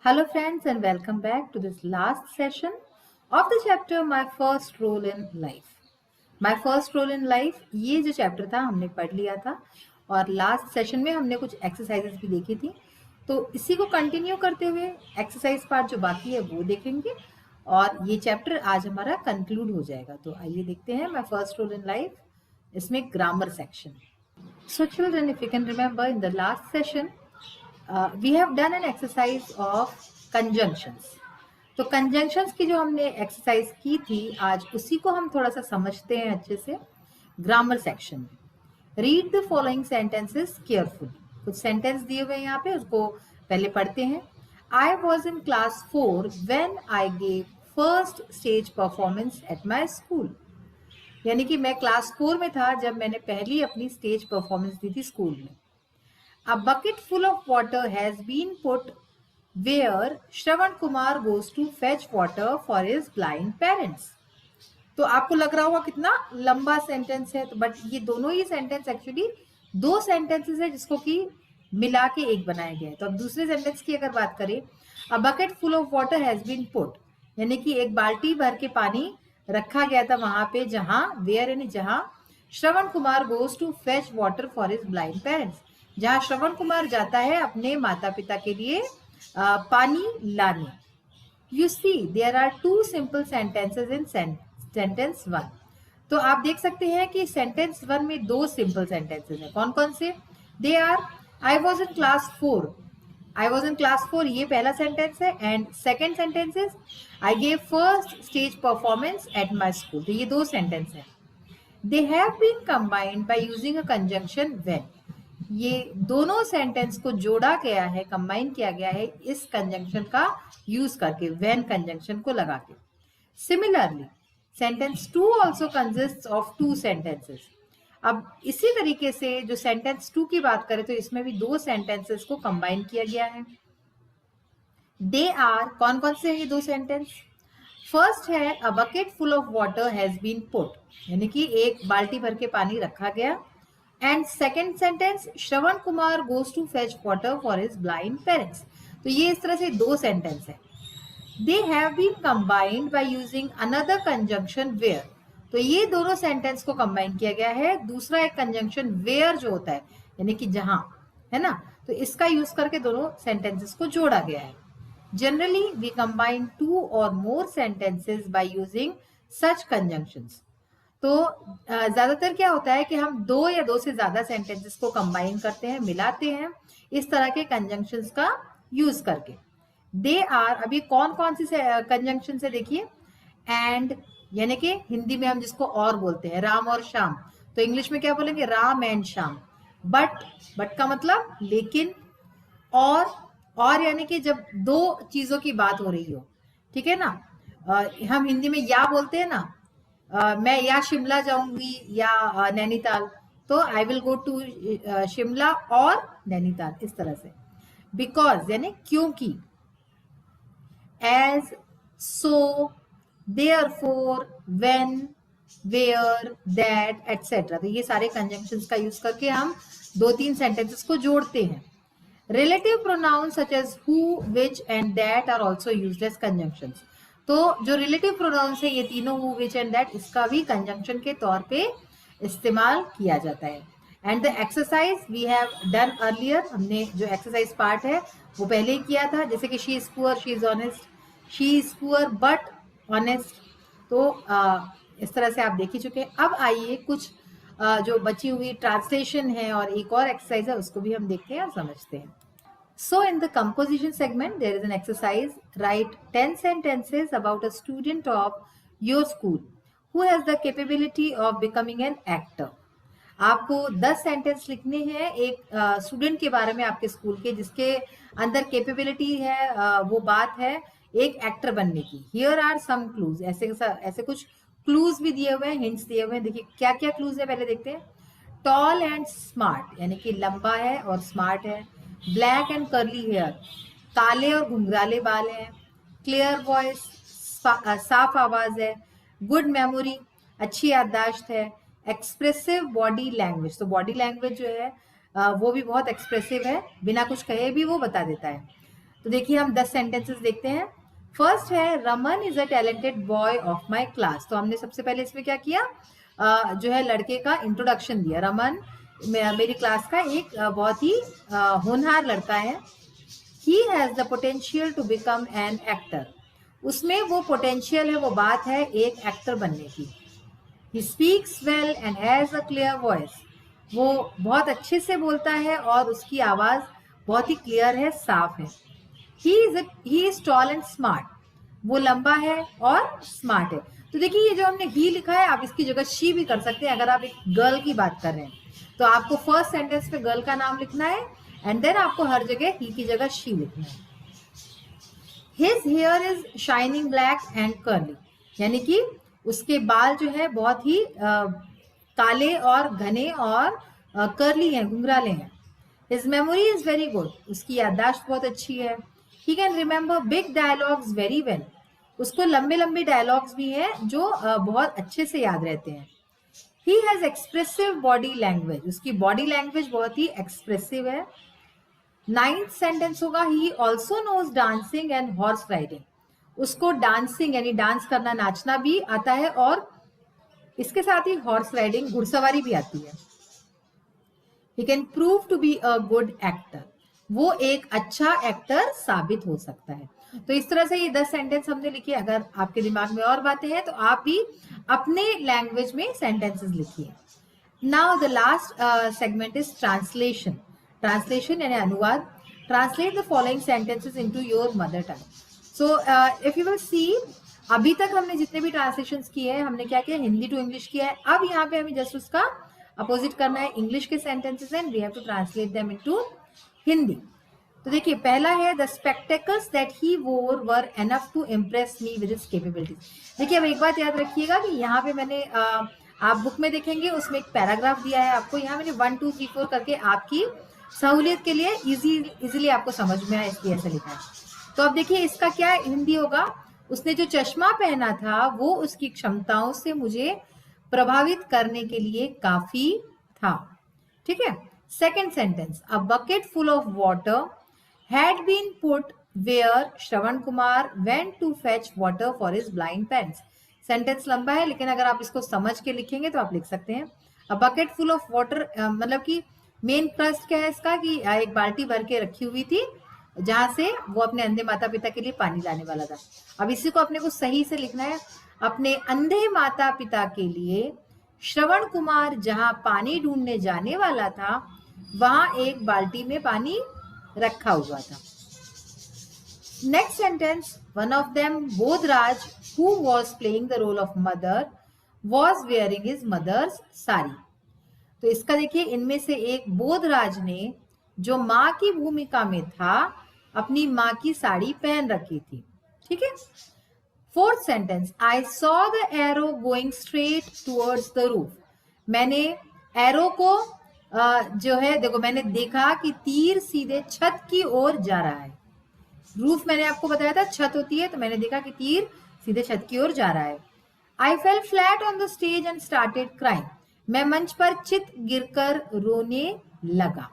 Hello, friends, and welcome back to this last session of the chapter My First Role in Life. My First Role in Life ये जो chapter था हमने पढ़ लिया था और लास्ट सेशन में हमने कुछ एक्सरसाइजेस भी देखी थी, तो इसी को कंटिन्यू करते हुए एक्सरसाइज पार्ट जो बाकी है वो देखेंगे और ये चैप्टर आज हमारा कंक्लूड हो जाएगा। तो आइए देखते हैं my first role in life, इसमें grammar section. So children, if you can remember, in the last session we have done an exercise of conjunctions. तो conjunctions की जो हमने एक्सरसाइज की थी आज उसी को हम थोड़ा सा समझते हैं अच्छे से ग्रामर सेक्शन में। Read the following sentences carefully. कुछ सेंटेंस दिए हुए हैं यहाँ पे, उसको पहले पढ़ते हैं। आई was in class 4 when I gave first stage performance at my school. यानी कि मैं क्लास 4 में था जब मैंने पहली अपनी स्टेज परफॉर्मेंस दी थी स्कूल में। A bucket full of water has been put where Shravan Kumar goes to fetch water for his blind parents. तो आपको लग रहा होगा कितना लंबा सेंटेंस है, तो बट ये दोनों ही सेंटेंस एक्चुअली दो सेंटेंसेस है जिसको कि मिला के एक बनाया गया है। तो अब दूसरे सेंटेंस की अगर बात करें, a bucket full of water has been put, यानी कि एक बाल्टी भर के पानी रखा गया था वहां पे जहां वेयर यानी जहां Shravan Kumar goes to fetch water for his blind parents, जहां श्रवण कुमार जाता है अपने माता पिता के लिए पानी लाने। You see there are two simple sentences in sentence 1। तो आप देख सकते हैं कि सेंटेंस 1 में दो सिंपल सेंटेंसेस हैं। कौन कौन से? They are I was in class 4, I was in class 4 ये पहला सेंटेंस है, and second sentence is I gave first stage performance at my school. तो ये दो सेंटेंस है। They have been combined by using a conjunction when, ये दोनों sentence को जोड़ा गया है, कंबाइन किया गया है इस कंजंक्शन का यूज करके, व्हेन कंजंक्शन को लगा के। Similarly sentence 2 also consists of two sentences. अब इसी तरीके से जो सेंटेंस 2 की बात करें तो इसमें भी दो सेंटेंसेस को कंबाइन किया गया है। दे आर, कौन कौन से हैं ये दो सेंटेंस? फर्स्ट है a bucket full of water has been put, यानी कि एक बाल्टी भर के पानी रखा गया। And second sentence Shravan Kumar goes to fetch water for his blind parents. तो ये इस तरह से दो सेंटेंस है। They have been combined by using another conjunction where, तो ये दोनों सेंटेंस को कंबाइन किया गया है दूसरा एक कंजंक्शन वेयर जो होता है, यानी कि जहां, है ना, तो इसका यूज करके दोनों सेंटेंसेस को जोड़ा गया है। Generally we combine two or more sentences by using such conjunctions. तो ज्यादातर क्या होता है कि हम दो या दो से ज्यादा सेंटेंसेस को कंबाइन करते हैं, मिलाते हैं इस तरह के कंजंक्शंस का यूज करके। दे आर, अभी कौन कौन सी कंजंक्शन है देखिए। एंड, यानी कि हिंदी में हम जिसको और बोलते हैं, राम और श्याम, तो इंग्लिश में क्या बोलेंगे? राम एंड श्याम। बट का मतलब लेकिन। और यानी कि जब दो चीजों की बात हो रही हो, ठीक है ना। हम हिंदी में या बोलते हैं ना, मैं या शिमला जाऊंगी या नैनीताल, तो I will go to Shimla और नैनीताल, इस तरह से। बिकॉज यानी क्योंकि, as, so, therefore, when, where, that, etcetera. तो ये सारे कंजंक्शंस का यूज करके हम दो तीन सेंटेंसेस को जोड़ते हैं। Relative pronoun such as who, which and that are also used as conjunctions. तो जो रिलेटिव प्रोनाउंस है ये तीनों, हु, विच एंड दैट, इसका भी कंजंक्शन के तौर पे इस्तेमाल किया जाता है। And the exercise we have done earlier, हमने जो एक्सरसाइज पार्ट है वो पहले ही किया था, जैसे कि she is poor, she is honest, she is poor but honest. तो इस तरह से आप देख ही चुके हैं। अब आइए कुछ जो बची हुई ट्रांसलेशन है और एक और एक्सरसाइज है उसको भी हम देखते हैं और समझते हैं। So in the composition segment, there is an exercise. Write 10 sentences about a student of your school who has the capability of becoming an actor. आपको 10 सेंटेंस लिखने हैं एक स्टूडेंट के बारे में आपके स्कूल के, जिसके अंदर कैपेबिलिटी है, वो बात है एक एक्टर बनने की। हियर आर सम क्लूज, ऐसे कुछ क्लूज भी दिए हुए हैं, हिंट्स दिए हुए हैं। देखिए क्या क्या क्लूज है, पहले देखते हैं। टॉल एंड स्मार्ट, यानी कि लंबा है और स्मार्ट है। ब्लैक एंड कर्ली हेयर, काले और घुंघराले बाल हैं। क्लियर वॉइस, साफ आवाज है। गुड मेमोरी, अच्छी याददाश्त है। एक्सप्रेसिव बॉडी लैंग्वेज, तो बॉडी लैंग्वेज जो है वो भी बहुत एक्सप्रेसिव है, बिना कुछ कहे भी वो बता देता है। तो देखिए हम 10 सेंटेंसेस देखते हैं। फर्स्ट है Raman is a talented boy of my class. तो हमने सबसे पहले इसमें क्या किया, जो है लड़के का इंट्रोडक्शन दिया। रमन मेरी क्लास का एक बहुत ही होनहार लड़का है। He has the potential to become an actor. उसमें वो पोटेंशियल है, वो बात है एक एक्टर बनने की। He speaks well and has a clear voice. वो बहुत अच्छे से बोलता है और उसकी आवाज बहुत ही क्लियर है, साफ है। He is tall and smart. वो लंबा है और स्मार्ट है। तो देखिए ये जो हमने ही लिखा है, आप इसकी जगह शी भी कर सकते हैं। अगर आप एक गर्ल की बात कर रहे हैं तो आपको फर्स्ट सेंटेंस पे गर्ल का नाम लिखना है एंड देन आपको हर जगह ही की जगह शी लिखना है। His here is shining black and curly, यानी कि उसके बाल जो है बहुत ही काले और घने और कर्ली हैं, घुंघराले हैं। His memory is very good, उसकी याददाश्त बहुत अच्छी है। He can remember big dialogues very well, उसको लंबे लंबे डायलॉग्स भी हैं जो बहुत अच्छे से याद रहते हैं। He has expressive body language, उसकी बॉडी लैंग्वेज बहुत ही एक्सप्रेसिव है। 9th सेंटेंस होगा he also knows dancing and horse riding, उसको डांसिंग यानी डांस करना, नाचना भी आता है और इसके साथ ही हॉर्स राइडिंग, घुड़सवारी भी आती है। He can prove to be a good actor, वो एक अच्छा एक्टर साबित हो सकता है। तो इस तरह से ये 10 सेंटेंस हमने लिखे। अगर आपके दिमाग में और बातें हैं तो आप भी अपने लैंग्वेज में सेंटेंसेस लिखिए। Now the last segment is translation. Translation यानी अनुवाद। Translate the following sentences into your mother tongue. So if you will see, अभी तक हमने जितने भी ट्रांसलेशंस किए हैं, हमने क्या किया, हिंदी टू इंग्लिश किया है। अब यहाँ पे हमें जस्ट उसका अपोजिट करना है, इंग्लिश के sentences and we have to translate them into Hindi. तो देखिए पहला है the spectacles that he wore were enough to impress me with his capabilities. देखिए अब एक बात याद रखिएगा कि यहाँ पे मैंने आप बुक में देखेंगे उसमें एक पैराग्राफ दिया है आपको, यहाँ मैंने 1 2 3 4 करके आपकी सहूलियत के लिए इजीली आपको समझ में आए इसलिए ऐसा लिखा है। तो अब देखिए इसका क्या हिंदी होगा, उसने जो चश्मा पहना था वो उसकी क्षमताओं से मुझे प्रभावित करने के लिए काफी था। ठीक है। Second sentence, a bucket full of water had been put where Shravan Kumar went to fetch water for his blind parents. Sentence लंबा है लेकिन अगर आप इसको समझ के लिखेंगे तो आप लिख सकते हैं अ बकेट फुल ऑफ वाटर, मतलब कि मेन ट्रस्ट क्या है इसका कि एक बाल्टी भर के रखी हुई थी जहां से वो अपने अंधे माता पिता के लिए पानी लाने वाला था। अब इसी को अपने को सही से लिखना है, अपने अंधे माता पिता के लिए श्रवण कुमार जहां पानी ढूंढने जाने वाला था वहां एक बाल्टी में पानी रखा हुआ था। Next sentence, one of them Bodhraj who was playing the role of mother was wearing his mother's sari. तो इसका देखिए इनमें से एक बोधराज ने जो माँ की भूमिका में था अपनी माँ की साड़ी पहन रखी थी। ठीक है। Fourth sentence, I saw the arrow going straight towards the roof. मैंने एरो को जो है देखो मैंने देखा कि तीर सीधे छत की ओर जा रहा है। रूफ मैंने आपको बताया था छत होती है, तो मैंने देखा कि तीर सीधे छत की ओर जा रहा है। I fell flat on the stage and started crying. मैं मंच पर चित गिरकर रोने लगा।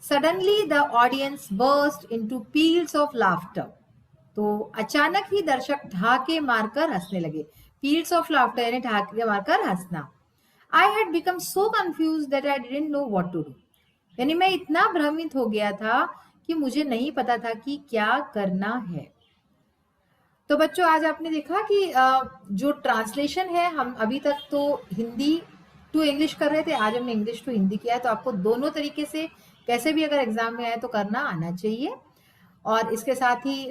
Suddenly the audience burst into peals of laughter. तो अचानक ही दर्शक ढाके मारकर हंसने लगे। पील्स ऑफ लाफ्टर यानी ढाके मारकर हंसना। I had become so confuse that I didn't know what to do. यानी मैं इतना भ्रमित हो गया था कि मुझे नहीं पता था कि क्या करना है। तो बच्चों आज आपने देखा कि जो ट्रांसलेशन है, हम अभी तक तो हिंदी टू इंग्लिश कर रहे थे, आज हमने इंग्लिश टू हिंदी किया है। तो आपको दोनों तरीके से कैसे भी अगर एग्जाम में आए तो करना आना चाहिए। और इसके साथ ही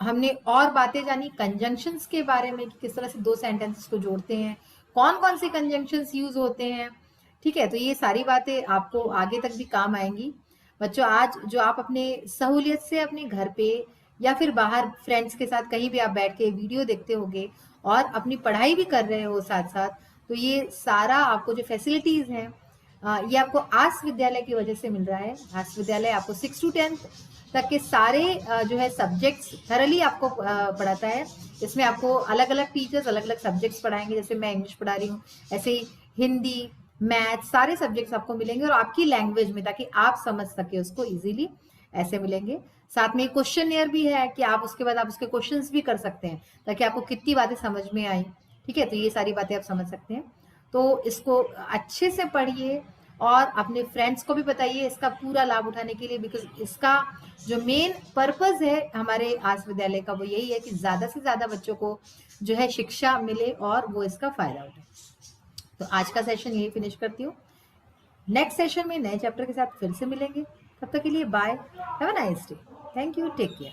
हमने और बातें जानी कंजंक्शंस के बारे में कि किस तरह से दो सेंटेंसेस को जोड़ते हैं, कौन कौन से कंजंक्शंस यूज होते हैं। ठीक है। तो ये सारी बातें आपको आगे तक भी काम आएंगी। बच्चों आज जो आप अपने सहूलियत से अपने घर पे या फिर बाहर फ्रेंड्स के साथ कहीं भी आप बैठ के वीडियो देखते होंगे और अपनी पढ़ाई भी कर रहे हो साथ साथ, तो ये सारा आपको जो फैसिलिटीज हैं ये आपको आस विद्यालय की वजह से मिल रहा है। आस विद्यालय आपको 6 to 10 तक के सारे जो है सब्जेक्ट्स थरली आपको पढ़ाता है। इसमें आपको अलग अलग टीचर्स अलग अलग सब्जेक्ट्स पढ़ाएंगे। जैसे मैं इंग्लिश पढ़ा रही हूँ, ऐसे ही हिंदी, मैथ, सारे सब्जेक्ट्स आपको मिलेंगे और आपकी लैंग्वेज में, ताकि आप समझ सके उसको इजीली। ऐसे मिलेंगे। साथ में क्वेश्चनियर भी है कि आप उसके बाद आप उसके क्वेश्चंस भी कर सकते हैं ताकि आपको कितनी बातें समझ में आई। ठीक है, तो ये सारी बातें आप समझ सकते हैं। तो इसको अच्छे से पढ़िए और अपने फ्रेंड्स को भी बताइए इसका पूरा लाभ उठाने के लिए, बिकॉज इसका जो मेन पर्पस है हमारे आस विद्यालय का वो यही है कि ज्यादा से ज्यादा बच्चों को जो है शिक्षा मिले और वो इसका फायदा उठाए। तो आज का सेशन यही फिनिश करती हूँ। नेक्स्ट सेशन में नए चैप्टर के साथ फिर से मिलेंगे। तब तक के लिए bye, have a nice day, thank you, take care.